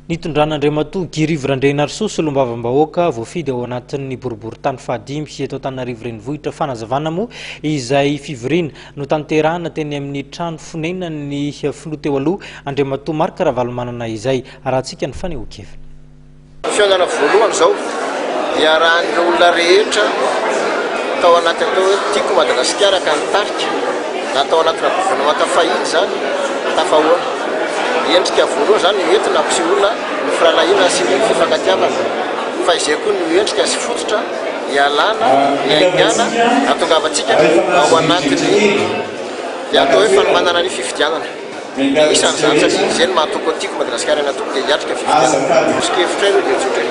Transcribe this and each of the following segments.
Nitondran'Andriamatoa Girivran-Drenarsoa sy Lombavambahoaka voafidy ao anatin'ny boribory-tany fahadimy sy eto Antananarivo renivohitra fanazavana moa izay fivoriana no tanterahana teny amin'ny trano fonena ny filoha teo aloha Andriamatoa Marc Ravalomanana izay arahantsika ny fanehoan-keviny. Fihaonana voalohany zao dia raha ny olona rehetra tao anaty atao hoe tiako Madagasikara ka nitarika na tao anatina gouvernement tafahiny zany tafahoana. Endrika voalohany zany entina ampisehoana ny firalahiana sy ny fifankatiavana fa izay koa ny endrika sy fototra hialana ny aingana hahatongavantsika ao anatiny atao hoe fanomanana ny fifidianana. Isan'izany satria izay no mahatoko tiako Madagasikara na toko dia hiatrika fifidianana. Izy-kevitra io dia tsotra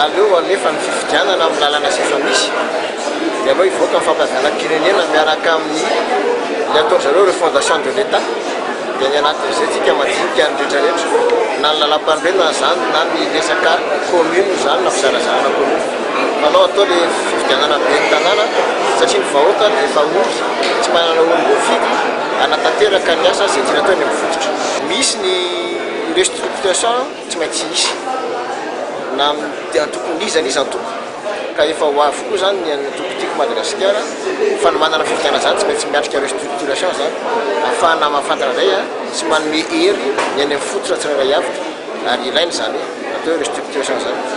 aleo anefa ny fifidianana amin'ny lalana sy efa misy dia aleo hivoaka ny fampiaviana-pirenena miaraka amin'ny le ataon'zareo refondation de l'État. Dia ny anatin'izay tsika madinika ny rehetrarehetra na ny lalam-pandrenana zany na ny resaka commune zany na fizarazarana commune. Manao atao le fifidianana be ny tanàna satria ny vahoaka dia efa ory tsy manana olo voafidy anatanteraka ny asa izay tiana atao eny amin'ny fototra. Misy ny restructuration tsy maintsy hisy na tokony izy an'izy antoko ka efa ho avy koa zany ny tokotiako Madagasikara fa ny manana fifidianana zany tsy maintsy miatrika restructuration zany ahafahana mahafantana izay sy manome hery ny any amin'ny fototra tsirairay avy ary ilainy zany atao hoe restructuration zany.